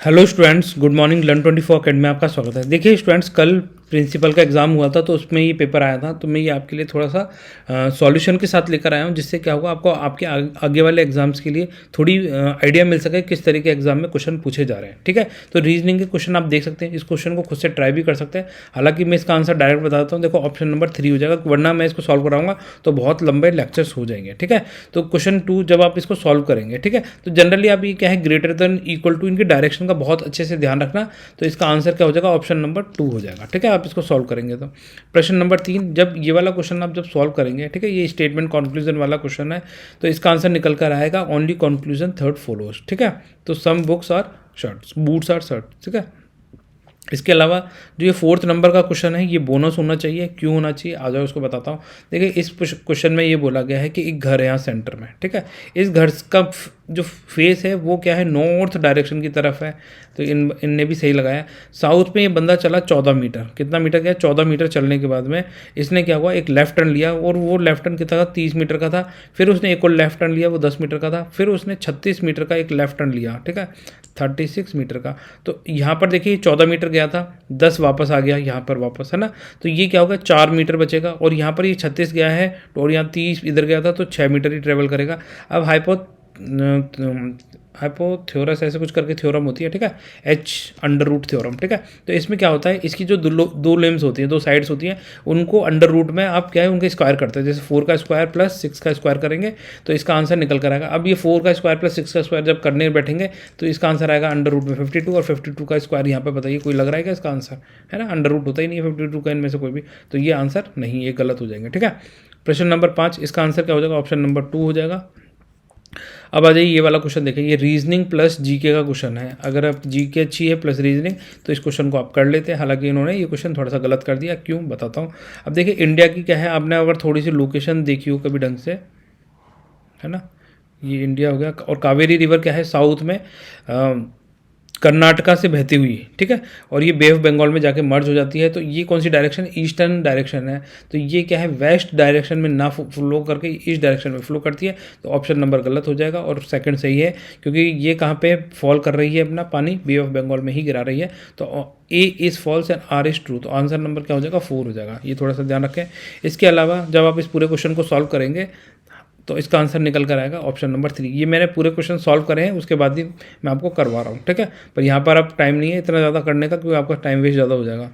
Hello students, good morning. Learn 24 academy में आपका स्वागत है। देखिए स्टूडेंट्स, कल प्रिंसिपल का एग्जाम हुआ था तो उसमें ये पेपर आया था, तो मैं ये आपके लिए थोड़ा सा सॉल्यूशन के साथ लेकर आया हूँ, जिससे क्या होगा आपको आपके आगे वाले एग्जाम्स के लिए थोड़ी आइडिया मिल सके किस तरीके के एग्जाम में क्वेश्चन पूछे जा रहे हैं। ठीक है, तो रीजनिंग के क्वेश्चन आप देख सकते हैं, इस क्वेश्चन को खुद से ट्राई भी कर सकते हैं। हालांकि मैं इसका आंसर डायरेक्ट बताता हूँ। देखो ऑप्शन नंबर 3 हो जाएगा, वरना मैं इसको सॉल्व कराऊंगा तो बहुत लंबे लेक्चर्स हो जाएंगे। ठीक है, तो क्वेश्चन 2 जब आप इसको सॉल्व करेंगे, ठीक है, तो जनरली आप ये क्या है, ग्रेटर देन इक्वल टू, इनकी डायरेक्शन का बहुत अच्छे से ध्यान रखना। तो इसका आंसर क्या हो जाएगा, ऑप्शन नंबर 2 हो जाएगा। ठीक है, आप इसको सॉल्व करेंगे तो प्रश्न नंबर 3, जब ये वाला क्वेश्चन आप जब सॉल्व करेंगे, ठीक है, ये स्टेटमेंट कंक्लूजन वाला क्वेश्चन है, तो इसका आंसर निकल कर आएगा ओनली कंक्लूजन थर्ड फॉलोज। ठीक है, तो some books are shirts, boots are shirt. ठीक है, इसके अलावा जो ये 4th नंबर का क्वेश्चन है, ये बोनस होना चाहिए। क्यों होना चाहिए, आ जाओ उसको बताता हूँ। देखिए इस क्वेश्चन में ये बोला गया है कि एक घर है यहाँ सेंटर में। ठीक है, इस घर का जो फेस है वो क्या है, नॉर्थ डायरेक्शन की तरफ है। तो इनने भी सही लगाया। साउथ में ये बंदा चला 14 मीटर, कितना मीटर गया, 14 मीटर चलने के बाद में इसने क्या हुआ, एक लेफ्ट टर्न लिया, और वो लेफ्ट टर्न कितना था, 30 मीटर का था। फिर उसने एक और लेफ्ट टर्न लिया, वो 10 मीटर का था। फिर उसने 36 मीटर का एक लेफ्ट टर्न लिया। ठीक है, 36 मीटर का। तो यहाँ पर देखिए 14 मीटर गया था, 10 वापस आ गया यहाँ पर वापस, है ना। तो ये क्या होगा, 4 मीटर बचेगा। और यहाँ पर ये 36 गया है, और यहाँ 30 इधर गया था, तो 6 मीटर ही ट्रेवल करेगा। अब हाइपोथ्योरस ऐसे कुछ करके थ्योरम होती है। ठीक है, एच अंडर रूट थ्योरम। ठीक है, तो इसमें क्या होता है, इसकी जो दो लिम्स होती हैं, दो साइड्स होती हैं, उनको अंडर रूट में आप क्या है, उनके स्क्वायर करते हैं। जैसे 4 का स्क्वायर प्लस 6 का स्क्वायर करेंगे तो इसका आंसर निकल कर आएगा। अब ये 4 का स्क्वायर प्लस 6 का स्क्वायर जब करने बैठेंगे तो इसका आंसर आएगा अंडर रूट में 52, और 52 का स्क्वायर यहाँ पर बताइए कोई लग रहा है क्या इसका आंसर, है ना। अंडर रूट होता ही नहीं है 52 का इनमें से कोई भी, तो ये आंसर नहीं, ये गलत हो जाएंगे। ठीक है, प्रश्न नंबर 5, इसका आंसर क्या हो जाएगा, ऑप्शन नंबर 2 हो जाएगा। अब आ जाइए ये वाला क्वेश्चन देखिए, ये रीजनिंग प्लस जीके का क्वेश्चन है। अगर आप जीके अच्छी है प्लस रीजनिंग तो इस क्वेश्चन को आप कर लेते हैं। हालांकि इन्होंने ये क्वेश्चन थोड़ा सा गलत कर दिया, क्यों बताता हूँ। अब देखिए इंडिया की क्या है, आपने अगर थोड़ी सी लोकेशन देखी हो कभी ढंग से, है ना, ये इंडिया हो गया, और कावेरी रिवर क्या है, साउथ में कर्नाटका से बहती हुई। ठीक है, और ये बे ऑफ बंगाल में जाके मर्ज हो जाती है। तो ये कौन सी डायरेक्शन, ईस्टर्न डायरेक्शन है। तो ये क्या है, वेस्ट डायरेक्शन में ना फ्लो करके ईस्ट डायरेक्शन में फ्लो करती है। तो ऑप्शन नंबर गलत हो जाएगा, और सेकंड सही है, क्योंकि ये कहाँ पे फॉल कर रही है, अपना पानी बे ऑफ बंगाल में ही गिरा रही है। तो A is false and R is true. तो आंसर नंबर क्या हो जाएगा, 4 हो जाएगा। ये थोड़ा सा ध्यान रखें। इसके अलावा जब आप इस पूरे क्वेश्चन को सॉल्व करेंगे तो इसका आंसर निकल कर आएगा ऑप्शन नंबर 3। ये मैंने पूरे क्वेश्चन सॉल्व करे हैं, उसके बाद ही मैं आपको करवा रहा हूँ। ठीक है, पर यहाँ पर अब टाइम नहीं है इतना ज़्यादा करने का, क्योंकि आपका टाइम वेस्ट ज़्यादा हो जाएगा।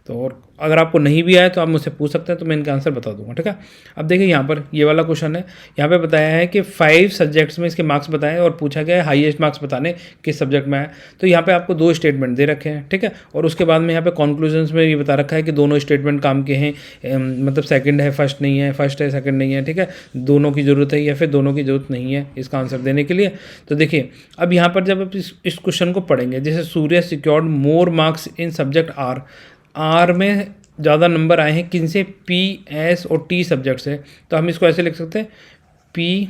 तो और अगर आपको नहीं भी आए तो आप मुझसे पूछ सकते हैं, तो मैं इनका आंसर बता दूंगा। ठीक है, अब देखिए यहाँ पर ये वाला क्वेश्चन है। यहाँ पे बताया है कि 5 सब्जेक्ट्स में इसके मार्क्स बताएं, और पूछा गया है हाईएस्ट मार्क्स बताने किस सब्जेक्ट में है। तो यहाँ पे आपको 2 स्टेटमेंट दे रखे हैं। ठीक है, और उसके बाद में यहाँ पे कॉन्क्लूजन्स में ये बता रखा है कि दोनों स्टेटमेंट काम के हैं, मतलब सेकंड है फर्स्ट नहीं है, फर्स्ट है सेकंड नहीं है। ठीक है, दोनों की ज़रूरत है या फिर दोनों की ज़रूरत नहीं है इसका आंसर देने के लिए। तो देखिए अब यहाँ पर जब आप इस क्वेश्चन को पढ़ेंगे, जैसे Surya secured more marks in subject R में ज़्यादा नंबर आए हैं किन से, पी, एस और टी सब्जेक्ट से। तो हम इसको ऐसे लिख सकते हैं, पी,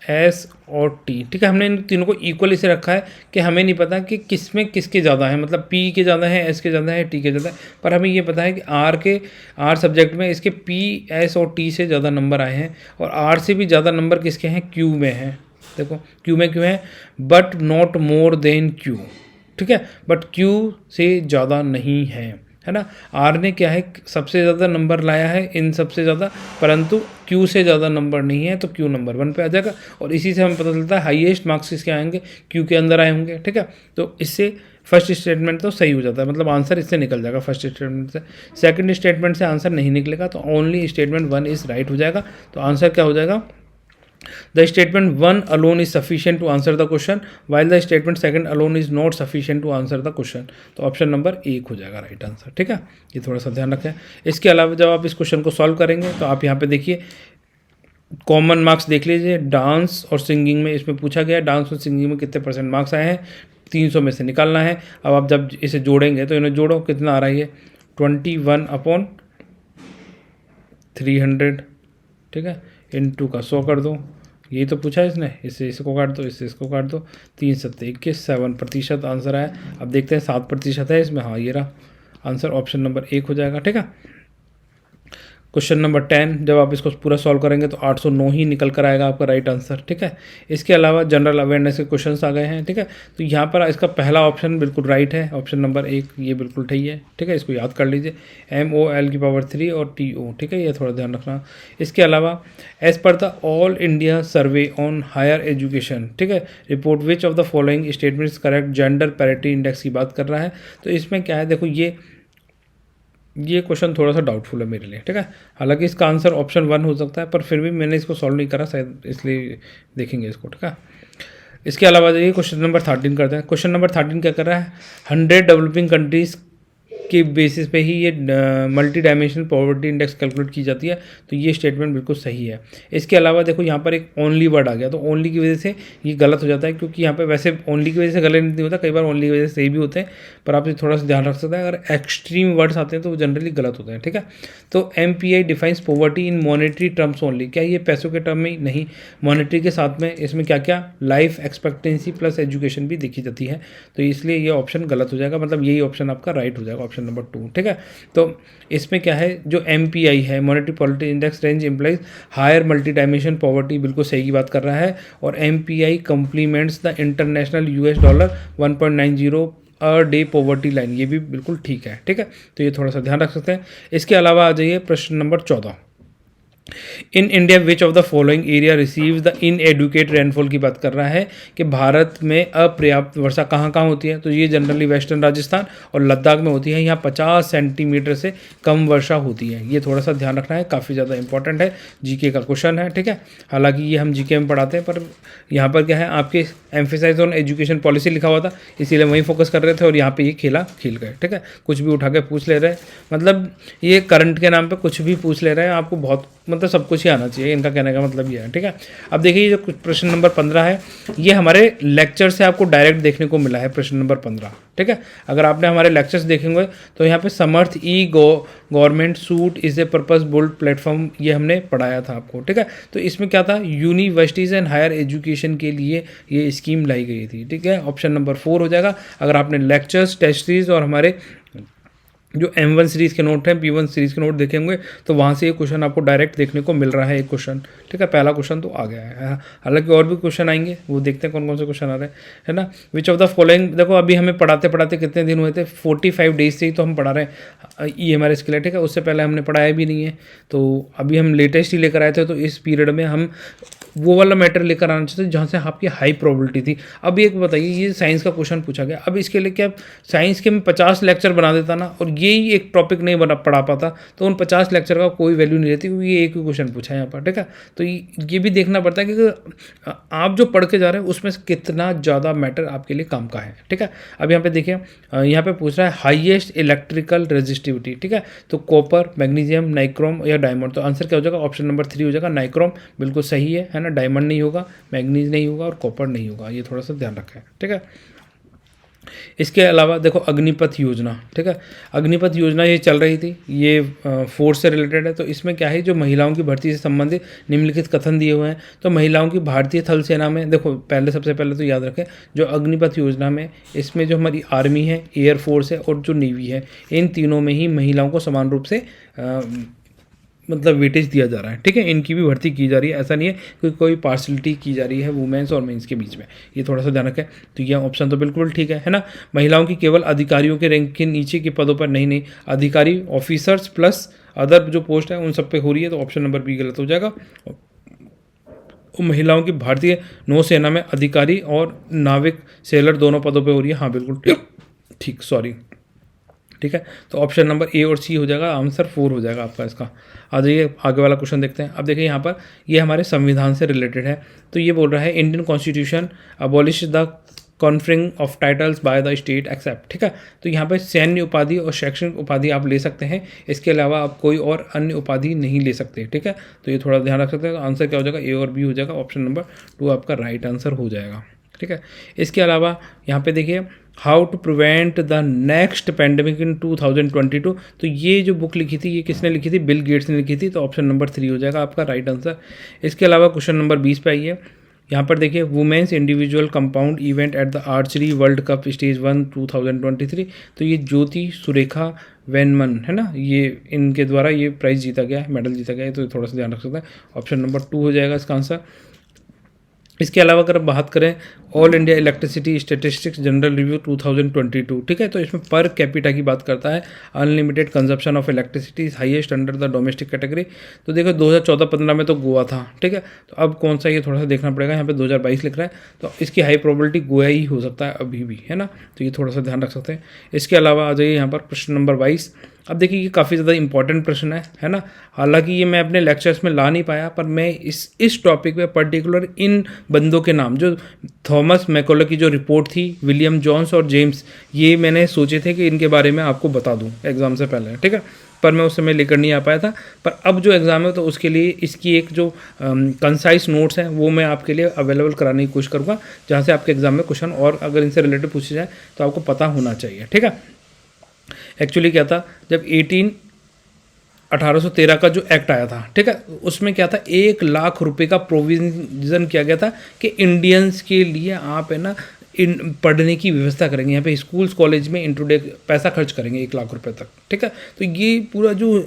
एस और टी। ठीक है, हमने इन तीनों को इक्वल इसे रखा है कि हमें नहीं पता कि किस में किसके ज़्यादा है, मतलब पी के ज़्यादा है, एस के ज़्यादा है, टी के ज़्यादा है। पर हमें ये पता है कि आर सब्जेक्ट में इसके पी, एस और टी से ज़्यादा नंबर आए हैं, और आर से भी ज़्यादा नंबर किसके हैं, क्यू में हैं। देखो क्यू में क्यों है, but not more than Q. ठीक है, बट क्यू से ज़्यादा नहीं है ना। आर ने क्या है, सबसे ज़्यादा नंबर लाया है इन सबसे ज़्यादा, परंतु क्यू से ज़्यादा नंबर नहीं है, तो क्यू नंबर 1 पे आ जाएगा। और इसी से हमें पता चलता है हाईएस्ट मार्क्स किसके आएंगे, क्यू के अंदर आए होंगे। ठीक है, तो इससे फर्स्ट स्टेटमेंट तो सही हो जाता है, मतलब आंसर इससे निकल जाएगा फर्स्ट स्टेटमेंट से। सेकंड स्टेटमेंट से आंसर नहीं निकलेगा, तो ओनली स्टेटमेंट 1 इज़ राइट हो जाएगा। तो आंसर क्या हो जाएगा, The statement 1 alone is sufficient to answer the question, while the statement 2 alone is not sufficient to answer the question. तो ऑप्शन नंबर 1 हो जाएगा राइट आंसर। ठीक है, ये थोड़ा सा ध्यान रखें। इसके अलावा जब आप इस क्वेश्चन को सॉल्व करेंगे तो आप यहाँ पे देखिए कॉमन मार्क्स देख लीजिए, डांस और सिंगिंग में इसमें पूछा गया, डांस और सिंगिंग में कितने % मार्क्स आए हैं, 300 में से निकालना है। अब आप जब इसे जोड़ेंगे तो इन्हें जोड़ो, कितना आ रहा है ये 21/300। ठीक है, इनटू का 100 कर दो, यही तो पूछा है इसने, इससे इसको काट दो, इससे इसको काट दो, 3 7 21, 7% आंसर आया। अब देखते हैं 7% है इसमें, हाँ ये रहा आंसर, ऑप्शन नंबर 1 हो जाएगा। ठीक है, क्वेश्चन नंबर 10 जब आप इसको पूरा सॉल्व करेंगे तो 809 ही निकल कर आएगा आपका राइट आंसर। ठीक है, इसके अलावा जनरल अवेयरनेस के क्वेश्चंस आ गए हैं। ठीक है, तो यहाँ पर इसका पहला ऑप्शन बिल्कुल राइट है, ऑप्शन नंबर 1 ये बिल्कुल सही है। ठीक है, इसको याद कर लीजिए, MOL3 और TO। ठीक है, ये थोड़ा ध्यान रखना। इसके अलावा as per the all India survey on higher education, ठीक है, report which of the following statements correct gender parity index की बात कर रहा है। तो इसमें क्या है, देखो ये क्वेश्चन थोड़ा सा डाउटफुल है मेरे लिए। ठीक है, हालांकि इसका आंसर ऑप्शन 1 हो सकता है, पर फिर भी मैंने इसको सॉल्व नहीं करा शायद, इसलिए देखेंगे इसको। ठीक है, इसके अलावा जाइए क्वेश्चन नंबर 13 करते हैं। क्वेश्चन नंबर 13 क्या कर रहा है, 100 डेवलपिंग कंट्रीज़ के बेसिस पे ही ये multi dimensional poverty index calculate की जाती है। तो ये स्टेटमेंट बिल्कुल सही है। इसके अलावा देखो यहाँ पर एक ओनली वर्ड आ गया, तो ओनली की वजह से ये गलत हो जाता है, क्योंकि यहाँ पे वैसे ओनली की वजह से गलत नहीं होता, कई बार ओनली की वजह से सही भी होते हैं, पर आप थोड़ा सा ध्यान रख सकते हैं। अगर एक्सट्रीम वर्ड्स आते हैं तो वो जनरली गलत होते हैं। ठीक है, तो MPI defines poverty in monetary terms only, क्या ये पैसों के टर्म में ही नहीं, मॉनेटरी के साथ में इसमें क्या क्या लाइफ एक्सपेक्टेंसी प्लस एजुकेशन भी देखी जाती है। तो इसलिए ये ऑप्शन गलत हो जाएगा, मतलब यही ऑप्शन आपका राइट हो जाएगा, ऑप्शन नंबर 2। ठीक है, तो इसमें क्या है, जो MPI है monetary poverty index range implies higher multi dimension poverty, बिल्कुल सही की बात कर रहा है। और MPI complements the international $US 1.90 a day poverty line, ये भी बिल्कुल ठीक है। ठीक है, तो ये थोड़ा सा ध्यान रख सकते हैं। इसके अलावा आ जाइए प्रश्न number 14, in India which of the following area receives the inadequate rainfall की बात कर रहा है कि भारत में अपर्याप्त वर्षा कहाँ कहाँ होती है। तो ये जनरली वेस्टर्न राजस्थान और लद्दाख में होती है, यहाँ 50 सेंटीमीटर से कम वर्षा होती है। ये थोड़ा सा ध्यान रखना है, काफ़ी ज़्यादा इंपॉर्टेंट है, जीके का क्वेश्चन है। ठीक है, हालांकि ये हम जीके में पढ़ाते हैं, पर यहाँ पर क्या है, आपके एम्फेसाइज ऑन एजुकेशन पॉलिसी लिखा हुआ था, इसीलिए वहीं फोकस कर रहे थे, और यहाँ पे ये खेल गए। ठीक है, कुछ भी उठा के पूछ ले रहे हैं, मतलब ये करंट के नाम पे कुछ भी पूछ ले रहे हैं, आपको बहुत मतलब सब कुछ ही आना चाहिए, इनका कहने का मतलब ये है। ठीक है, अब देखिए जो प्रश्न नंबर 15 है, ये हमारे लेक्चर से आपको डायरेक्ट देखने को मिला है, प्रश्न नंबर 15। ठीक है, अगर आपने हमारे लेक्चर्स देखेंगे तो यहाँ पे Samarth e government suit is a purpose built platform, ये हमने पढ़ाया था आपको। ठीक है, तो इसमें क्या था, यूनिवर्सिटीज़ एंड हायर एजुकेशन के लिए ये स्कीम लाई गई थी। ठीक है, ऑप्शन नंबर 4 हो जाएगा। अगर आपने लेक्चर्स, टेस्ट सीरीज और हमारे जो M1 सीरीज़ के नोट हैं, P1 सीरीज़ के नोट देखेंगे तो वहाँ से ये क्वेश्चन आपको डायरेक्ट देखने को मिल रहा है, एक क्वेश्चन। ठीक है, पहला क्वेश्चन तो आ गया है, हालांकि और भी क्वेश्चन आएंगे, वो देखते हैं कौन कौन से क्वेश्चन आ रहे हैं, है ना। विच ऑफ द फॉलोइंग, देखो अभी हमें पढ़ाते पढ़ाते कितने दिन हुए थे, 45 डेज से ही तो हम पढ़ा रहे हैं EMRS के लिए। ठीक है, उससे पहले हमने पढ़ाया भी नहीं है, तो अभी हम लेटेस्ट ही लेकर आए थे, तो इस पीरियड में हम वो वाला मैटर लेकर आना चाहिए जहाँ से आपकी हाई प्रोबेबिलिटी थी। अब एक बताइए, ये साइंस का क्वेश्चन पूछा गया, अब इसके लिए क्या साइंस के मैं 50 लेक्चर बना देता ना, और यही एक टॉपिक नहीं पढ़ा पाता, तो उन 50 लेक्चर का कोई वैल्यू नहीं रहती, क्योंकि ये एक ही क्वेश्चन पूछा है यहाँ पर। ठीक है, तो ये भी देखना पड़ता है कि आप जो पढ़ के जा रहे हैं उसमें कितना ज़्यादा मैटर आपके लिए काम का है। ठीक है, अब यहाँ पे देखिए, यहाँ पे पूछ रहा है हाईएस्ट इलेक्ट्रिकल रेजिस्टिविटी। ठीक है, तो कॉपर, मैग्नीशियम, नाइक्रोम या डायमंड। तो आंसर क्या हो जाएगा, ऑप्शन नंबर 3 हो जाएगा, नाइक्रोम बिल्कुल सही है ना। डायमंड नहीं होगा, मैग्नीज नहीं होगा और कॉपर नहीं होगा, ये थोड़ा सा ध्यान रखें। ठीक है, इसके अलावा देखो अग्निपथ योजना। ठीक है, अग्निपथ योजना ये चल रही थी, ये फोर्स से रिलेटेड है। तो इसमें क्या है, जो महिलाओं की भर्ती से संबंधित निम्नलिखित कथन दिए हुए हैं। तो महिलाओं की भारतीय थल सेना में, देखो पहले सबसे पहले तो याद रखें, जो अग्निपथ योजना में, इसमें जो हमारी आर्मी है, एयरफोर्स है और जो नेवी है, इन तीनों में ही महिलाओं को समान रूप से मतलब वेटेज दिया जा रहा है। ठीक है, इनकी भी भर्ती की जा रही है, ऐसा नहीं है कि कोई पार्शलिटी की जा रही है वुमेन्स और मेंस के बीच में, ये थोड़ा सा ध्यान रखें। तो यह ऑप्शन तो बिल्कुल ठीक है ना। महिलाओं की केवल अधिकारियों के रैंक के नीचे के पदों पर नहीं, अधिकारी, ऑफिसर्स प्लस अदर जो पोस्ट है उन सब पे हो रही है, तो ऑप्शन नंबर बी गलत हो जाएगा। महिलाओं की भारतीय नौसेना में अधिकारी और नाविक, सेलर दोनों पदों पर हो रही है, हाँ बिल्कुल ठीक, सॉरी। ठीक है, तो ऑप्शन नंबर ए और सी हो जाएगा, आंसर 4 हो जाएगा आपका इसका। आ जाइए आगे वाला क्वेश्चन देखते हैं। अब देखिए यहाँ पर ये हमारे संविधान से रिलेटेड है। तो ये बोल रहा है Indian constitution abolish the conferring of titles by the state except. ठीक है, तो यहाँ पर सैन्य उपाधि और शैक्षणिक उपाधि आप ले सकते हैं, इसके अलावा आप कोई और अन्य उपाधि नहीं ले सकते। ठीक है, तो ये थोड़ा ध्यान रख सकते हैं। तो आंसर क्या हो जाएगा, ए और बी हो जाएगा, ऑप्शन नंबर 2 आपका राइट आंसर हो जाएगा। ठीक है, इसके अलावा यहाँ पे देखिए how to prevent the next pandemic in 2022। तो ये जो बुक लिखी थी, ये किसने लिखी थी, बिल गेट्स ने लिखी थी, तो ऑप्शन नंबर 3 हो जाएगा आपका राइट आंसर। इसके अलावा क्वेश्चन नंबर 20 पे आइए, यहाँ पर देखिए women's individual compound event at the archery World Cup stage 1 2023, तो ये ज्योति सुरेखा वेनमन है ना, ये इनके द्वारा ये प्राइज़ जीता गया है, मेडल जीता गया है, तो थोड़ा सा ध्यान रख सकते हैं। ऑप्शन नंबर 2 हो जाएगा इसका आंसर। इसके अलावा अगर बात करें all India electricity statistics general review 2022, ठीक है, तो इसमें पर कैपिटा की बात करता है। Unlimited consumption of electricity is highest under the domestic category. तो देखो 2014-15 में तो गोवा था, ठीक है, तो अब कौन सा ये थोड़ा सा देखना पड़ेगा। यहाँ पे 2022 लिख रहा है, तो इसकी हाई प्रोबेबिलिटी गोवा ही हो सकता है अभी भी, है ना, तो ये थोड़ा सा ध्यान रख सकते हैं। इसके अलावा आ जाइए यहाँ पर प्रश्न नंबर 22। अब देखिए ये काफ़ी ज़्यादा इंपॉर्टेंट प्रश्न है ना। हालांकि ये मैं अपने लेक्चर्स में ला नहीं पाया, पर मैं इस टॉपिक पे पर्टिकुलर इन बंदों के नाम, जो थॉमस मैकॉले की जो रिपोर्ट थी, विलियम जोन्स और जेम्स, ये मैंने सोचे थे कि इनके बारे में आपको बता दूं एग्ज़ाम से पहले, ठीक है, पर मैं उस समय लेकर नहीं आ पाया था। पर अब जो एग्ज़ाम है तो उसके लिए इसकी एक जो कंसाइज नोट्स हैं वो मैं आपके लिए अवेलेबल कराने की कोशिश करूँगा, जहाँ से आपके एग्ज़ाम में क्वेश्चन और अगर इनसे रिलेटेड पूछे जाए तो आपको पता होना चाहिए, ठीक है। एक्चुअली क्या था, जब 1813 का जो एक्ट आया था, ठीक है, उसमें क्या था, 1 लाख रुपए का प्रोविज़न किया गया था कि इंडियंस के लिए आप है ना पढ़ने की व्यवस्था करेंगे, यहाँ पे स्कूल्स कॉलेज में इंट्रोडे पैसा खर्च करेंगे 1 लाख रुपए तक, ठीक है। तो ये पूरा जो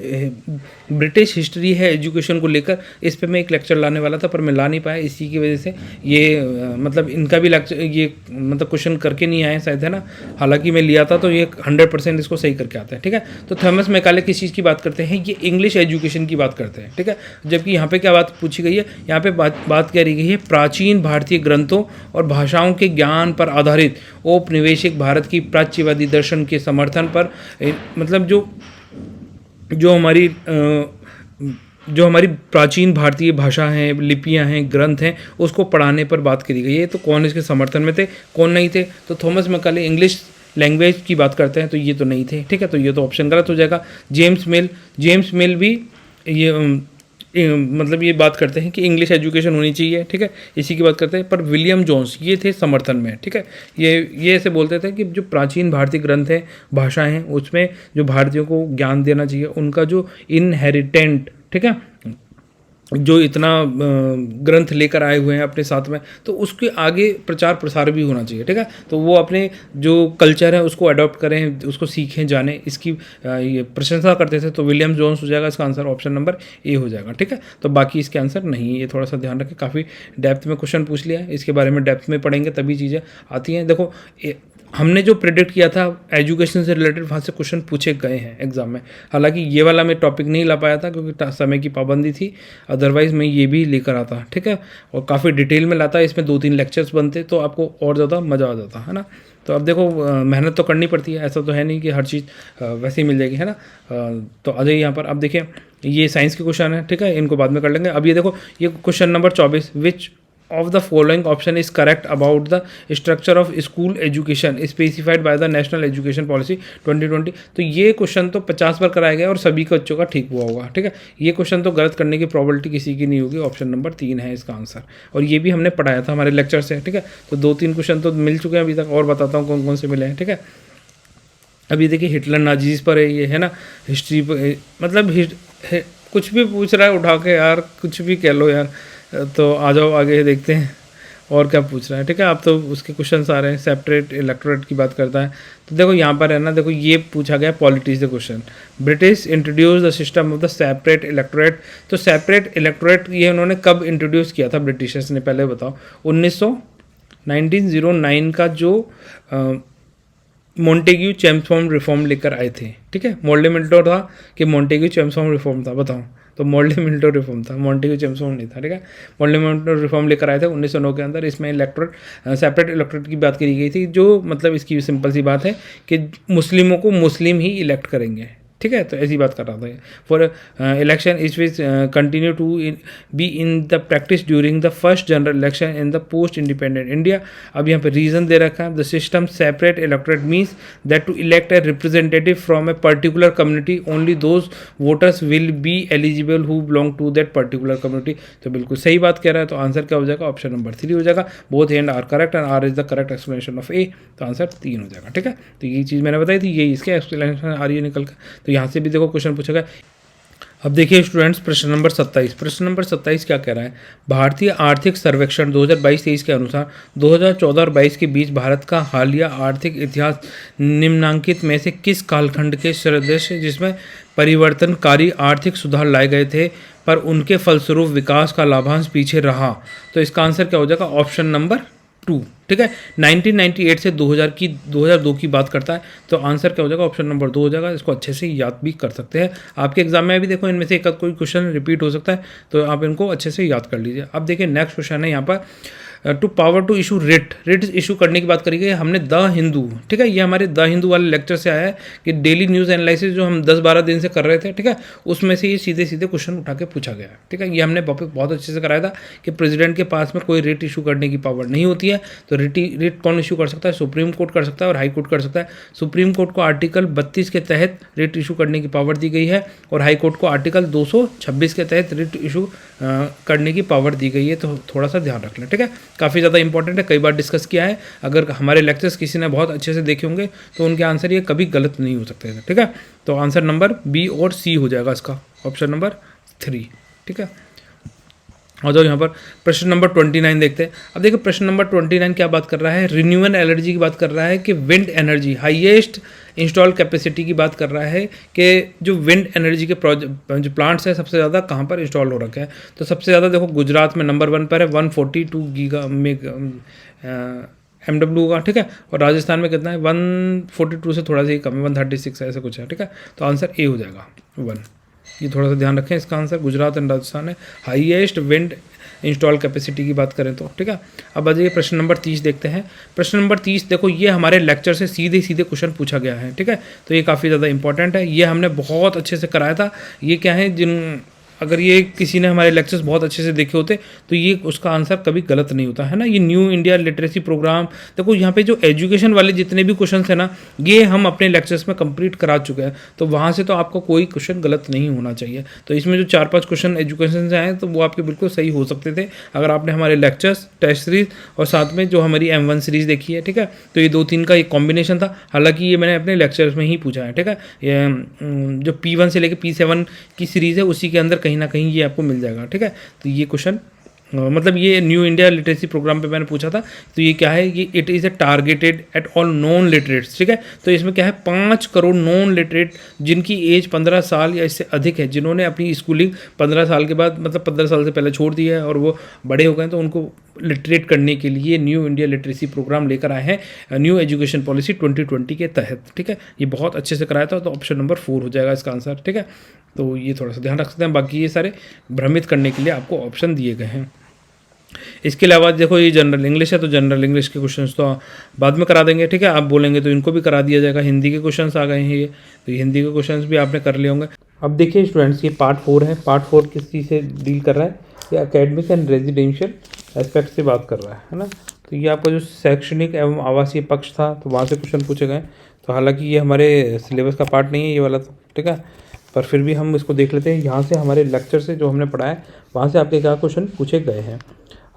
ब्रिटिश हिस्ट्री है एजुकेशन को लेकर, इस पे मैं एक लेक्चर लाने वाला था पर मैं ला नहीं पाया, इसी की वजह से ये मतलब इनका भी लेक्चर ये मतलब क्वेश्चन करके नहीं आए शायद, है ना। हालांकि मैं लिया था तो ये 100% इसको सही करके आता है, ठीक है। तो थॉमस मैकाले किस चीज़ की बात करते हैं, ये इंग्लिश एजुकेशन की बात करते हैं, ठीक है। जबकि यहाँ पे क्या बात पूछी गई है, यहाँ पे बात करी गई है प्राचीन भारतीय ग्रंथों और भाषाओं के ज्ञान पर आधारित औपनिवेशिक भारत की प्राच्यवादी दर्शन के समर्थन पर, मतलब जो हमारी प्राचीन भारतीय भाषा हैं, लिपियां हैं, ग्रंथ हैं, उसको पढ़ाने पर बात करी गई है। तो कौन इसके समर्थन में थे, कौन नहीं थे, तो थॉमस मैकाले इंग्लिश लैंग्वेज की बात करते हैं, तो ये तो नहीं थे, ठीक है, तो ये तो ऑप्शन गलत हो जाएगा। जेम्स मिल भी मतलब ये बात करते हैं कि इंग्लिश एजुकेशन होनी चाहिए, ठीक है, इसी की बात करते हैं। पर विलियम जोन्स ये थे समर्थन में, ठीक है, ये ऐसे बोलते थे कि जो प्राचीन भारतीय ग्रंथ हैं, भाषाएं हैं, उसमें जो भारतीयों को ज्ञान देना चाहिए, उनका जो इनहेरिटेंट, ठीक है, जो इतना ग्रंथ लेकर आए हुए हैं अपने साथ में, तो उसके आगे प्रचार प्रसार भी होना चाहिए, ठीक है। तो वो अपने जो कल्चर है उसको अडॉप्ट करें, उसको सीखें, जानें, इसकी ये प्रशंसा करते थे। तो विलियम जोन्स हो जाएगा इसका आंसर, ऑप्शन नंबर ए हो जाएगा, ठीक है। तो बाकी इसके आंसर नहीं है, ये थोड़ा सा ध्यान रखें। काफ़ी डेप्थ में क्वेश्चन पूछ लिया है, इसके बारे में डेप्थ में पढ़ेंगे तभी चीज़ें आती हैं। देखो हमने जो प्रेडिक्ट किया था एजुकेशन से रिलेटेड, वहाँ से क्वेश्चन पूछे गए हैं एग्जाम में। हालांकि ये वाला मैं टॉपिक नहीं ला पाया था क्योंकि समय की पाबंदी थी, अदरवाइज़ मैं ये भी लेकर आता, ठीक है, और काफ़ी डिटेल में लाता, इसमें 2-3 लेक्चर्स बनते तो आपको और ज़्यादा मज़ा आ जाता, है ना। तो अब देखो मेहनत तो करनी पड़ती है, ऐसा तो है नहीं कि हर चीज़ वैसे ही मिल जाएगी, है ना। तो आ जाइए यहाँ पर। अब देखिए ये साइंस के क्वेश्चन है, ठीक है, इनको बाद में कर लेंगे। अब ये देखो ये question number 24, which of the following option is correct about the structure of school education specified by the National Education Policy 2020। तो ये क्वेश्चन तो 50 बार कराया गया और सभी के बच्चों का ठीक हुआ होगा, ठीक है। ये क्वेश्चन तो गलत करने की प्रोबेबिलिटी किसी की नहीं होगी, ऑप्शन नंबर 3 है इसका आंसर। और ये भी हमने पढ़ाया था हमारे लेक्चर से, ठीक है। तो 2-3 क्वेश्चन तो मिल चुके हैं अभी तक, और बताता हूँ कौन कौन से मिले हैं, ठीक है। अभी देखिए हिटलर नाजीज पर है ये, है ना, हिस्ट्री पर, मतलब कुछ भी पूछ रहा है उठा के यार, कुछ भी कह लो यार। तो आ जाओ आगे देखते हैं और क्या पूछ रहा है, ठीक है। आप तो उसके क्वेश्चन आ रहे हैं, सेपरेट इलेक्टोरेट की बात करता है। तो देखो यहाँ पर है ना, देखो ये पूछा गया पॉलिटिक्स से question, British introduce the system of the separate electorate. तो सेपरेट इलेक्टोरेट ये उन्होंने कब इंट्रोड्यूस किया था ब्रिटिशर्स ने, पहले बताओ। 1909 का जो मॉन्टेग्यू चैम्सफॉर्ड रिफॉर्म लेकर आए थे, ठीक है। मोल्डे मिल्टो था कि मॉन्टेग्यू चैम्सफॉर्ड रिफॉर्म था, बताओ। तो मोल्डे मिल्टो रिफॉर्म था, मॉन्टेग्यू चैम्सफॉर्ड नहीं था, ठीक है। मोल्डे मिल्टो रिफॉर्म लेकर आए थे 1909 के अंदर। इसमें इलेक्टोरेट सेपरेट इलेक्टोरेट की बात करी गई थी, जो मतलब इसकी सिंपल सी बात है कि मुस्लिमों को मुस्लिम ही इलेक्ट करेंगे, ठीक है। तो ऐसी बात कर रहा था। For election is which continue to be in the practice during the first general election in the post independent India. अब यहाँ पे रीजन दे रखा है, the system separate electorate means that to elect a representative from a particular community only those voters will be eligible who belong to that particular community. तो बिल्कुल सही बात कह रहा है। तो आंसर क्या हो जाएगा, ऑप्शन नंबर 3 हो जाएगा। Both and R correct and R is the correct explanation of A. तो आंसर 3 हो जाएगा, ठीक है। तो ये चीज़ मैंने बताई थी, यही इसके एक्सप्लेनेशन आ रही है निकल कर। तो यहाँ से भी देखो क्वेश्चन पूछा गया, अब देखिए स्टूडेंट्स, प्रश्न नंबर 27 क्या कह रहा है। भारतीय आर्थिक सर्वेक्षण 2022-23 के अनुसार 2014 और 22 के बीच भारत का हालिया आर्थिक इतिहास निम्नांकित में से किस कालखंड के सदस्य जिसमें परिवर्तनकारी आर्थिक सुधार लाए गए थे पर उनके फलस्वरूप विकास का लाभांश पीछे रहा। तो इसका आंसर क्या हो जाएगा, ऑप्शन नंबर 2। ठीक है, 1998 से 2002 की बात करता है, तो आंसर क्या हो जाएगा, ऑप्शन नंबर 2 हो जाएगा। इसको अच्छे से याद भी कर सकते हैं, आपके एग्जाम में भी देखो इनमें से एक कोई क्वेश्चन रिपीट हो सकता है, तो आप इनको अच्छे से याद कर लीजिए। अब देखिए नेक्स्ट क्वेश्चन है यहाँ पर, to power to issue writ issue करने की बात करी गई। हमने द हिंदू, ठीक है, ये हमारे द हिंदू वाले लेक्चर से आया है कि डेली न्यूज़ एनालिसिस जो हम 10-12 दिन से कर रहे थे, ठीक है, उसमें से ये सीधे सीधे क्वेश्चन उठा के पूछा गया है। ठीक है, ये हमने बहुत अच्छे से कराया था कि प्रेसिडेंट के पास में कोई रिट इशू करने की पावर नहीं होती है। तो रिट कौन इशू कर सकता है, सुप्रीम कोर्ट कर सकता है और हाई कोर्ट कर सकता है। सुप्रीम कोर्ट को आर्टिकल 32 के तहत रिट इशू करने की पावर दी गई है और हाई कोर्ट को आर्टिकल 226 के तहत रिट इशू करने की पावर दी गई है। तो थोड़ा सा ध्यान रख लें, ठीक है, काफ़ी ज़्यादा इंपॉर्टेंट है, कई बार डिस्कस किया है। अगर हमारे लेक्चर्स किसी ने बहुत अच्छे से देखे होंगे तो उनके आंसर ये कभी गलत नहीं हो सकते हैं। ठीक है, तो आंसर नंबर बी और सी हो जाएगा इसका, ऑप्शन नंबर 3। ठीक है, और जो यहाँ पर प्रश्न नंबर 29 देखते हैं। अब देखिए प्रश्न नंबर 29 क्या बात कर रहा है, रिन्यूएबल एनर्जी की बात कर रहा है कि wind energy highest install capacity की बात कर रहा है कि जो विंड एनर्जी के जो प्लांट्स हैं सबसे ज़्यादा कहाँ पर इंस्टॉल हो रखे हैं। तो सबसे ज़्यादा देखो गुजरात में नंबर 1 पर है, 142 गीगा MW का। ठीक है, और राजस्थान में कितना है, 142 से थोड़ा सा ही कम है, 136 ऐसा कुछ है। ठीक है, तो आंसर ए हो जाएगा 1। ये थोड़ा सा ध्यान रखें, इसका आंसर गुजरात एंड राजस्थान है, हाईएस्ट विंड इंस्टॉल कैपेसिटी की बात करें तो। ठीक है, अब आ जाइए प्रश्न नंबर 30 देखते हैं। प्रश्न नंबर 30 देखो, ये हमारे लेक्चर से सीधे सीधे क्वेश्चन पूछा गया है। ठीक है, तो ये काफ़ी ज़्यादा इंपॉर्टेंट है, ये हमने बहुत अच्छे से कराया था। ये क्या है, अगर ये किसी ने हमारे लेक्चर्स बहुत अच्छे से देखे होते तो ये उसका आंसर कभी गलत नहीं होता है ना। ये न्यू इंडिया लिटरेसी प्रोग्राम, देखो यहाँ पे जो एजुकेशन वाले जितने भी क्वेश्चंस हैं ना, ये हम अपने लेक्चर्स में कंप्लीट करा चुके हैं, तो वहाँ से तो आपको कोई क्वेश्चन गलत नहीं होना चाहिए। तो इसमें जो 4-5 क्वेश्चन एजुकेशन से आए तो वो आपके बिल्कुल सही हो सकते थे अगर आपने हमारे लेक्चर्स, टेस्ट सीरीज और साथ में जो हमारी M1 सीरीज़ देखी है। ठीक है, तो ये 2-3 का एक कॉम्बिनेशन था, हालांकि ये मैंने अपने लेक्चर्स में ही पूछा है। ठीक है, ये जो P1 से लेकर P7 की सीरीज़ है उसी के अंदर कहीं ना कहीं ये आपको मिल जाएगा। ठीक है, तो ये क्वेश्चन मतलब ये न्यू इंडिया लिटरेसी प्रोग्राम पे मैंने पूछा था। तो ये क्या है, ये it is a targeted at all non literates. ठीक है, तो इसमें क्या है, 5 करोड़ नॉन लिटरेट जिनकी एज 15 साल या इससे अधिक है, जिन्होंने अपनी स्कूलिंग 15 साल के बाद मतलब 15 साल से पहले छोड़ दी है और वो बड़े हो गए, तो उनको लिटरेट करने के लिए न्यू इंडिया लिटरेसी प्रोग्राम लेकर आए हैं न्यू एजुकेशन पॉलिसी 2020 के तहत। ठीक है, ये बहुत अच्छे से कराया था, तो ऑप्शन नंबर 4 हो जाएगा इसका आंसर। ठीक है, तो ये थोड़ा सा ध्यान रख सकते हैं, बाकी ये सारे भ्रमित करने के लिए आपको ऑप्शन दिए गए हैं। इसके अलावा देखो ये जनरल इंग्लिश है, तो जनरल इंग्लिश के क्वेश्चंस तो बाद में करा देंगे। ठीक है, आप बोलेंगे तो इनको भी करा दिया जाएगा। हिंदी के क्वेश्चंस आ गए हैं ये, तो ये हिंदी के क्वेश्चंस भी आपने कर लिए होंगे। अब देखिए स्टूडेंट्स, ये पार्ट 4 है। पार्ट 4 किस चीज़ से डील कर रहा है, ये एकेडमिक एंड रेजिडेंशियल एस्पेक्ट से बात कर रहा है ना। तो ये आपका जो शैक्षणिक एवं आवासीय पक्ष था, तो वहाँ से क्वेश्चन पूछे गए। तो हालाँकि ये हमारे सिलेबस का पार्ट नहीं है ये वाला, तो ठीक है, पर फिर भी हम इसको देख लेते हैं। यहाँ से हमारे लेक्चर से जो हमने पढ़ा है वहाँ से आपके क्या क्वेश्चन पूछे गए हैं।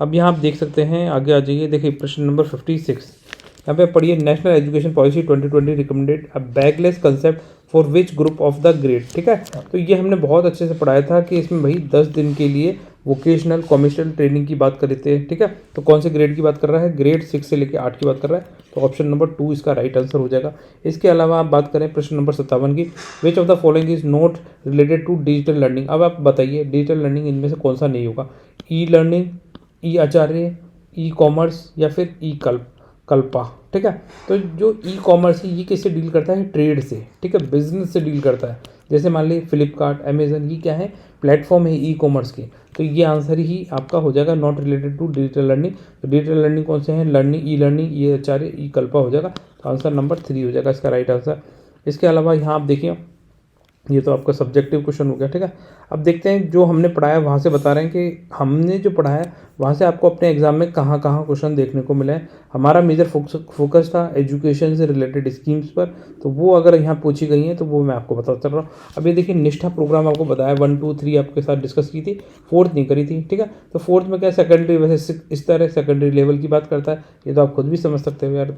अब यहाँ आप देख सकते हैं, आगे आ जाइए। देखिए प्रश्न नंबर 56 यहाँ पे पढ़िए, national education policy 2020 recommended a bagless concept for which group of the grade. ठीक है, तो ये हमने बहुत अच्छे से पढ़ाया था कि इसमें भाई 10 दिन के लिए वोकेशनल कमर्शियल ट्रेनिंग की बात कर रहे थे। ठीक है, तो कौन से ग्रेड की बात कर रहा है, ग्रेड 6 से लेकर 8 की बात कर रहा है, तो ऑप्शन नंबर 2 इसका राइट आंसर हो जाएगा। इसके अलावा आप बात करें प्रश्न नंबर 57 की, which of the following is not related to digital learning. अब आप बताइए डिजिटल लर्निंग इनमें से कौन सा नहीं होगा, ई learning, e Acharya, e commerce या फिर ई कल्पा। ठीक है, तो जो ई कॉमर्स है ये किससे डील करता है, ट्रेड से। ठीक है, बिजनेस से डील करता है। जैसे मान लीजिए फ्लिपकार्ट, अमेजन, ये क्या है, प्लेटफॉर्म है ई कॉमर्स के। तो ये आंसर ही आपका हो जाएगा not related to digital learning. तो डिजिटल लर्निंग कौन से हैं, learning, e learning, e Acharya, e Kalpa हो जाएगा। तो आंसर नंबर 3 हो जाएगा इसका राइट आंसर। इसके अलावा यहाँ आप देखिए, ये तो आपका सब्जेक्टिव क्वेश्चन हो गया। ठीक है, अब देखते हैं जो हमने पढ़ाया वहाँ से बता रहे हैं कि हमने जो पढ़ाया वहाँ से आपको अपने एग्जाम में कहाँ कहाँ क्वेश्चन देखने को मिले हैं। हमारा मेजर फोकस था एजुकेशन से रिलेटेड स्कीम्स पर, तो वो अगर यहाँ पूछी गई हैं तो वो मैं आपको बता चल रहा हूँ। अब ये देखिए निष्ठा प्रोग्राम आपको बताया 1, 2, 3 आपके साथ डिस्कस की थी, 4th नहीं करी थी। ठीक है, तो 4th में क्या सेकेंडरी, वैसे इस तरह सेकेंडरी लेवल की बात करता है, ये तो आप खुद भी समझ सकते हो यार।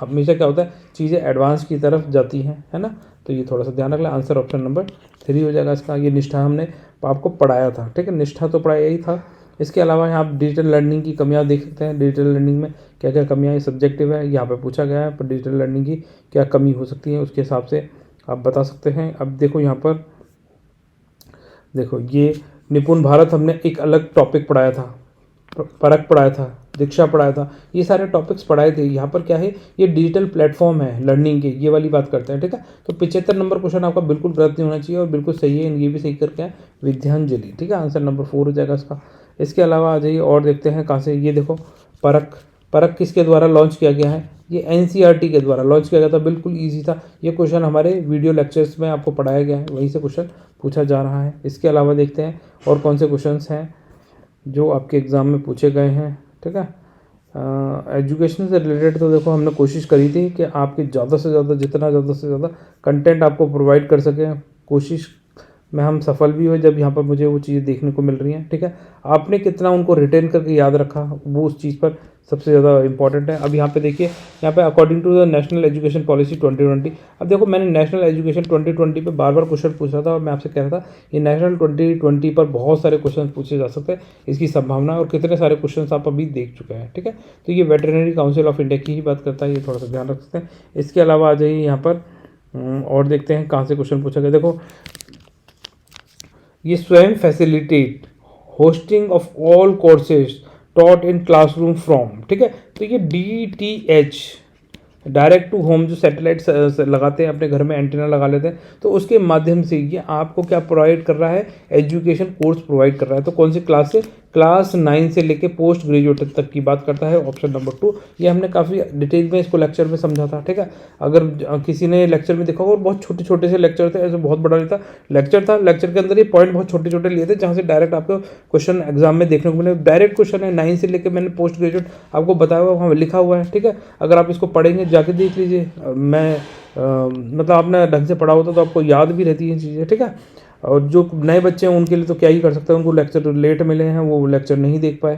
हमेशा क्या होता है, चीज़ें एडवांस की तरफ जाती हैं, है ना। तो ये थोड़ा सा ध्यान रख लें। आंसर ऑप्शन नंबर 3 हो जाएगा इसका। ये निष्ठा हमने आपको पढ़ाया था, ठीक है, निष्ठा तो पढ़ाया ही था। इसके अलावा यहाँ आप डिजिटल लर्निंग की कमियाँ देख सकते हैं। डिजिटल लर्निंग में क्या क्या कमियाँ, सब्जेक्टिव है, यहाँ पे पूछा गया है, पर डिजिटल लर्निंग की क्या कमी हो सकती है उसके हिसाब से आप बता सकते हैं। अब देखो यहाँ पर देखो, ये निपुण भारत हमने एक अलग टॉपिक पढ़ाया था, परख पढ़ाया था, दीक्षा पढ़ाया था, ये सारे टॉपिक्स पढ़ाए थे। यहाँ पर क्या है, ये डिजिटल प्लेटफॉर्म है लर्निंग के, ये वाली बात करते हैं, ठीक है। तो 75 नंबर क्वेश्चन आपका बिल्कुल गलत नहीं होना चाहिए और बिल्कुल सही है, ये भी सही करके है विद्यांजलि, ठीक है। आंसर नंबर 4 हो जाएगा इसका। इसके अलावा आ जाइए और देखते हैं कहाँ से। ये देखो परख, परख किसके द्वारा लॉन्च किया गया है, ये एनसीईआरटी के द्वारा लॉन्च किया गया था, बिल्कुल ईजी था। ये क्वेश्चन हमारे वीडियो लेक्चर्स में आपको पढ़ाया गया है, वहीं से क्वेश्चन पूछा जा रहा है। इसके अलावा देखते हैं और कौन से क्वेश्चंस हैं जो आपके एग्ज़ाम में पूछे गए हैं, ठीक है। एजुकेशन से रिलेटेड तो देखो हमने कोशिश करी थी कि आपके ज़्यादा से ज़्यादा, जितना ज़्यादा से ज़्यादा कंटेंट आपको प्रोवाइड कर सकें। कोशिश में हम सफल भी हुए जब यहाँ पर मुझे वो चीज़ें देखने को मिल रही हैं, ठीक है। आपने कितना उनको रिटेन करके याद रखा, वो उस चीज़ पर सबसे ज़्यादा इंपॉर्टेंट है। अब यहाँ पे देखिए, यहाँ पे according to the national education policy 2020, अब देखो मैंने नेशनल एजुकेशन 2020 पे बार बार क्वेश्चन पूछा था और मैं आपसे कह रहा था ये नेशनल 2020 पर बहुत सारे क्वेश्चन पूछे जा सकते हैं, इसकी संभावना और कितने सारे क्वेश्चन आप अभी देख चुके हैं, ठीक है। तो ये वेटरनरी काउंसिल ऑफ इंडिया की ही बात करता है, ये थोड़ा सा ध्यान रख सकते हैं। इसके अलावा आ जाइए यहाँ पर और देखते हैं कहाँ से क्वेश्चन पूछा गया। देखो ये स्वयं facilitate hosting of all courses taught in classroom from, ठीक है। तो ये DTH डायरेक्ट टू होम, जो सैटेलाइट लगाते हैं अपने घर में, एंटीना लगा लेते हैं, तो उसके माध्यम से ये आपको क्या प्रोवाइड कर रहा है, एजुकेशन कोर्स प्रोवाइड कर रहा है। तो कौन सी क्लास से, क्लास 9 से लेके पोस्ट ग्रेजुएट तक की बात करता है, ऑप्शन नंबर 2। ये हमने काफ़ी डिटेल में इसको लेक्चर में समझा था, ठीक है। अगर किसी ने लेक्चर में देखा होगा, बहुत छोटे छोटे से लेक्चर थे, ऐसे बहुत बड़ा नहीं था लेक्चर था, लेक्चर के अंदर ये पॉइंट बहुत छोटे छोटे लिए थे, जहाँ से डायरेक्ट आपको क्वेश्चन एग्जाम में देखने को मिले। डायरेक्ट क्वेश्चन है 9 से लेकर मैंने पोस्ट ग्रेजुएट आपको बताया हुआ, वहाँ लिखा हुआ है, ठीक है। अगर आप इसको पढ़ेंगे जाके देख लीजिए, मैं मतलब आपने ढंग से पढ़ा होता तो आपको याद भी रहती है चीज़ें, ठीक है। और जो नए बच्चे हैं उनके लिए तो क्या ही कर सकते हैं, उनको लेक्चर लेट मिले हैं, वो लेक्चर नहीं देख पाए।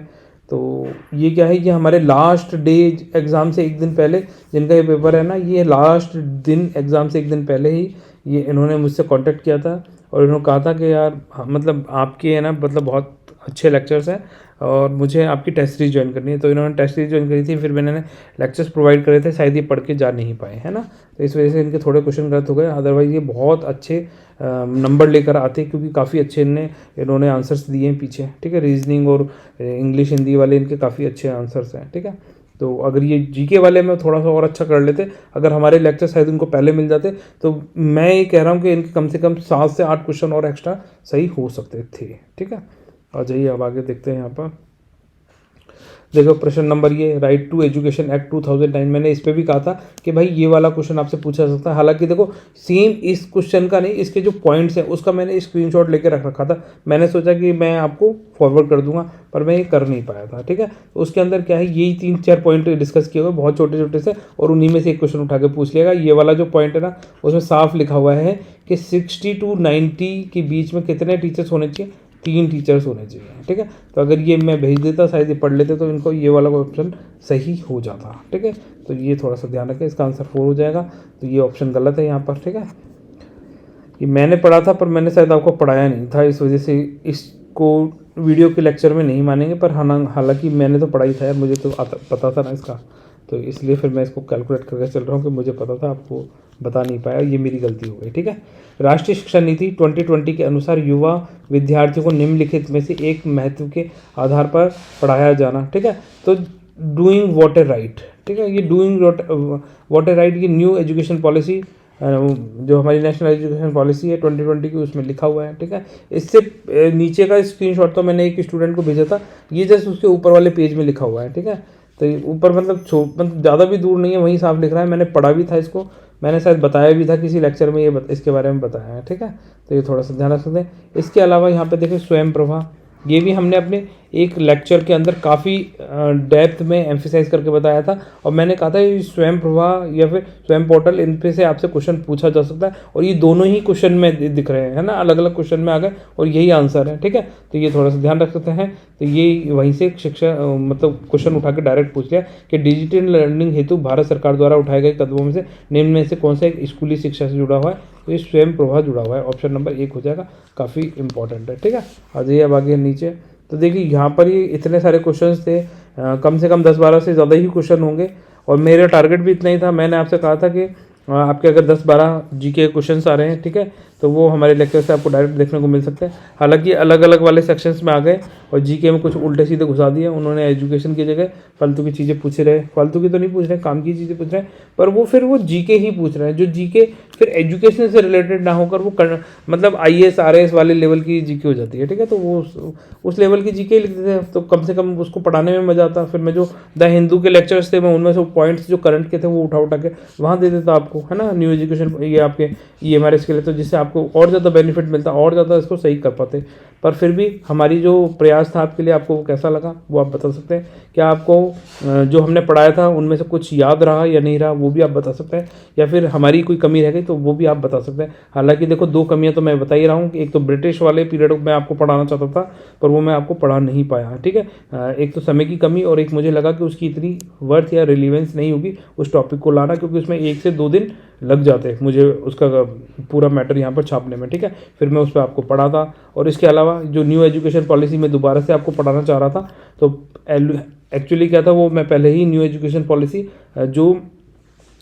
तो ये क्या है, ये हमारे लास्ट डे एग्ज़ाम से एक दिन पहले, जिनका ये पेपर है ना, ये लास्ट दिन एग्ज़ाम से एक दिन पहले ही ये इन्होंने मुझसे कांटेक्ट किया था और इन्होंने कहा था कि यार मतलब आपके है ना, मतलब बहुत अच्छे लेक्चर्स हैं और मुझे आपकी टेस्ट सीरीज ज्वाइन करनी है। तो इन्होंने टेस्ट सीरीज ज्वाइन करी थी, फिर मैंने लेक्चर्स प्रोवाइड करे थे, शायद ये पढ़ के जा नहीं पाए, है ना। तो इस वजह से इनके थोड़े क्वेश्चन गलत हो गए, अदरवाइज़ ये बहुत अच्छे नंबर लेकर आते, क्योंकि काफ़ी अच्छे इन्होंने आंसर्स दिए हैं पीछे, ठीक है। रीजनिंग और इंग्लिश हिंदी वाले इनके काफ़ी अच्छे आंसर्स हैं, ठीक है। तो अगर ये जीके वाले में थोड़ा सा और अच्छा कर लेते, अगर हमारे लेक्चर शायद उनको पहले मिल जाते, तो मैं ये कह रहा हूँ कि इनके कम से कम 7 से 8 क्वेश्चन और एक्स्ट्रा सही हो सकते थे, ठीक है। आ जाइए अब आगे देखते हैं। यहाँ पर देखो प्रश्न नंबर ये, राइट टू एजुकेशन एक्ट 2009, मैंने इस पर भी कहा था कि भाई ये वाला क्वेश्चन आपसे पूछा जा सकता है। हालांकि देखो सेम इस क्वेश्चन का नहीं, इसके जो पॉइंट्स हैं उसका मैंने स्क्रीनशॉट लेकर रख रखा था, मैंने सोचा कि मैं आपको फॉरवर्ड कर दूंगा, पर मैं ये कर नहीं पाया था, ठीक है। तो उसके अंदर क्या है, यही 3-4 पॉइंट डिस्कस किए हुए, बहुत छोटे छोटे से, और उन्हीं में से एक क्वेश्चन उठा के पूछ लिएगा। ये वाला जो पॉइंट है ना, उसमें साफ लिखा हुआ है कि 60 to 90 के बीच में कितने टीचर्स होने चाहिए, 3 टीचर्स होने चाहिए, ठीक है। तो अगर ये मैं भेज देता, शायद ये पढ़ लेते, तो इनको ये वाला ऑप्शन सही हो जाता, ठीक है। तो ये थोड़ा सा ध्यान रखें, इसका आंसर 4 हो जाएगा। तो ये ऑप्शन गलत है यहाँ पर, ठीक है। ये मैंने पढ़ा था पर मैंने शायद आपको पढ़ाया नहीं था, इस वजह से इसको वीडियो के लेक्चर में नहीं मानेंगे, पर हालांकि मैंने तो पढ़ाई था यार, मुझे तो पता था ना इसका, तो इसलिए फिर मैं इसको कैलकुलेट करके चल रहा हूँ कि मुझे पता था, आपको बता नहीं पाया, ये मेरी गलती हो गई, ठीक है। राष्ट्रीय शिक्षा नीति 2020 के अनुसार युवा विद्यार्थियों को निम्नलिखित में से एक महत्व के आधार पर पढ़ाया जाना, ठीक है। तो डूइंग व्हाट इज राइट, ठीक है। ये डूइंग व्हाट इज राइट, ये न्यू एजुकेशन पॉलिसी, जो हमारी नेशनल एजुकेशन पॉलिसी है 2020 की, उसमें लिखा हुआ है, ठीक है। इससे नीचे का स्क्रीनशॉट तो मैंने एक स्टूडेंट को भेजा था, ये जस्ट उसके ऊपर वाले पेज में लिखा हुआ है, ठीक है। तो ऊपर मतलब ज़्यादा भी दूर नहीं है, वहीं साफ लिख रहा है, मैंने पढ़ा भी था इसको, मैंने शायद बताया भी था किसी लेक्चर में, ये इसके बारे में बताया है, ठीक है। तो ये थोड़ा सा ध्यान रख सकते हैं। इसके अलावा यहाँ पे देखिए स्वयं प्रभा, ये भी हमने अपने एक लेक्चर के अंदर काफ़ी डेप्थ में एम्फेसाइज करके बताया था, और मैंने कहा था ये स्वयं प्रभा या फिर स्वयं पोर्टल, इन पे से आपसे क्वेश्चन पूछा जा सकता है, और ये दोनों ही क्वेश्चन में दिख रहे हैं, है ना, अलग अलग क्वेश्चन में आ गए और यही आंसर है, ठीक है। तो ये थोड़ा सा ध्यान रख सकते हैं। तो ये वहीं से शिक्षा मतलब क्वेश्चन उठा के डायरेक्ट पूछ लिया कि डिजिटल लर्निंग हेतु भारत सरकार द्वारा उठाए गए कदमों में से निम्न में से कौन सा एक स्कूली शिक्षा से जुड़ा हुआ है, तो ये स्वयं प्रभा जुड़ा हुआ है, ऑप्शन नंबर 1 हो जाएगा, काफ़ी इंपॉर्टेंट है, ठीक है। आ जाइए अब आगे नीचे। तो देखिए यहाँ पर ये इतने सारे क्वेश्चंस थे, कम से कम 10-12 से ज़्यादा ही क्वेश्चन होंगे, और मेरा टारगेट भी इतना ही था। मैंने आपसे कहा था कि आपके अगर 10-12 जीके क्वेश्चंस आ रहे हैं, ठीक है, तो वो हमारे लेक्चर से आपको डायरेक्ट देखने को मिल सकते हैं। हालांकि अलग अलग वाले सेक्शंस में आ गए और जीके में कुछ उल्टे सीधे घुसा दिए उन्होंने, एजुकेशन की जगह फालतू की चीज़ें पूछ रहे, फालतू की तो नहीं पूछ रहे, काम की चीज़ें पूछ रहे हैं, पर वो फिर वो जीके ही पूछ रहे हैं, जो जीके फिर एजुकेशन से रिलेटेड ना होकर वो मतलब IAS RAS वाले लेवल की जीके हो जाती है, ठीक है। तो वो उस लेवल की जीके लिख देते हैं, तो कम से कम उसको पढ़ाने में मज़ा आता। फिर मैं जो द हिंदू के लेक्चर्स थे, मैं उनमें से पॉइंट्स जो करंट के थे वो उठा के वहाँ दे देता आपको, है ना, न्यू एजुकेशन ये आपके EMRS के लिए, तो जिससे आपको और ज़्यादा बेनिफिट मिलता, और ज़्यादा इसको सही कर पाते। पर फिर भी हमारी जो प्रयास था आपके लिए, आपको वो कैसा लगा वो आप बता सकते हैं। क्या आपको जो हमने पढ़ाया था उनमें से कुछ याद रहा या नहीं रहा वो भी आप बता सकते हैं, या फिर हमारी कोई कमी रह गई तो वो भी आप बता सकते हैं। हालांकि देखो 2 कमियां तो मैं बता ही रहा हूँ कि एक तो ब्रिटिश वाले पीरियड में आपको पढ़ाना चाहता था पर वो मैं आपको पढ़ा नहीं पाया, ठीक है। एक तो समय की कमी, और एक मुझे लगा कि उसकी इतनी वर्थ या रिलीवेंस नहीं होगी उस टॉपिक को लाना, क्योंकि उसमें 1 से 2 दिन लग जाते मुझे उसका पूरा मैटर यहाँ पर छापने में, ठीक है। फिर मैं उस पर आपको पढ़ा था, और इसके अलावा जो न्यू एजुकेशन पॉलिसी में दोबारा से आपको पढ़ाना चाह रहा था, तो एक्चुअली क्या था, वो मैं पहले ही न्यू एजुकेशन पॉलिसी जो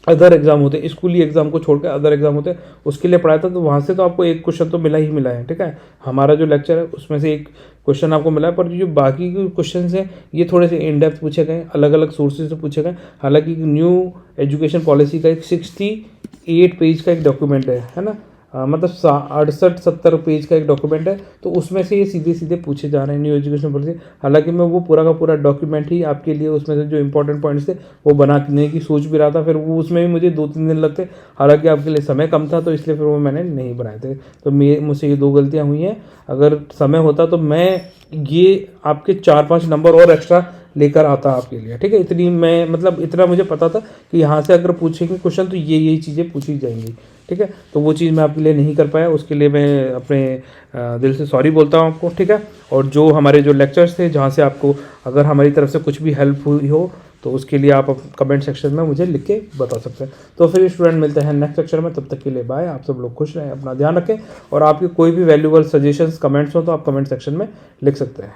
अदर एग्जाम होते, स्कूली एग्जाम को छोड़कर अदर एग्जाम होते, उसके लिए पढ़ाया था। तो वहाँ से तो आपको एक क्वेश्चन तो मिला ही मिला है, ठीक है। हमारा जो लेक्चर है उसमें से एक क्वेश्चन आपको मिला है, पर जो बाकी के क्वेश्चन हैं ये थोड़े से इन डेप्थ पूछे गए, अलग अलग सोर्सेज से पूछे गए। हालांकि न्यू एजुकेशन पॉलिसी का एक 68 पेज का एक डॉक्यूमेंट है ना, मतलब 68-70 पेज का एक डॉक्यूमेंट है, तो उसमें से ये सीधे सीधे पूछे जा रहे हैं न्यू एजुकेशन पॉलिसी। हालांकि मैं वो पूरा का पूरा डॉक्यूमेंट ही आपके लिए उसमें से जो इंपॉर्टेंट पॉइंट्स थे वो बनाने की सोच भी रहा था, फिर वो उसमें भी मुझे 2-3 दिन लगते, हालांकि आपके लिए समय कम था तो इसलिए फिर वो मैंने नहीं बनाए थे। तो मुझसे ये 2 गलतियाँ हुई हैं। अगर समय होता तो मैं ये आपके 4-5 नंबर और एक्स्ट्रा लेकर आता आपके लिए, ठीक है। इतनी मैं मतलब इतना मुझे पता था कि यहाँ से अगर पूछेंगे क्वेश्चन तो ये चीज़ें पूछी जाएंगी, ठीक है। तो वो चीज़ मैं आपके लिए नहीं कर पाया, उसके लिए मैं अपने दिल से सॉरी बोलता हूँ आपको, ठीक है। और जो हमारे जो लेक्चर्स थे जहाँ से आपको अगर हमारी तरफ से कुछ भी हेल्प हुई हो तो उसके लिए आप कमेंट सेक्शन में मुझे लिख के बता सकते हैं। तो फिर स्टूडेंट मिलते हैं नेक्स्ट लेक्चर में, तब तक के लिए बाय। आप सब लोग खुश रहें, अपना ध्यान रखें, और आपके कोई भी वैल्यूबल सजेशंस कमेंट्स हो तो आप कमेंट सेक्शन में लिख सकते हैं।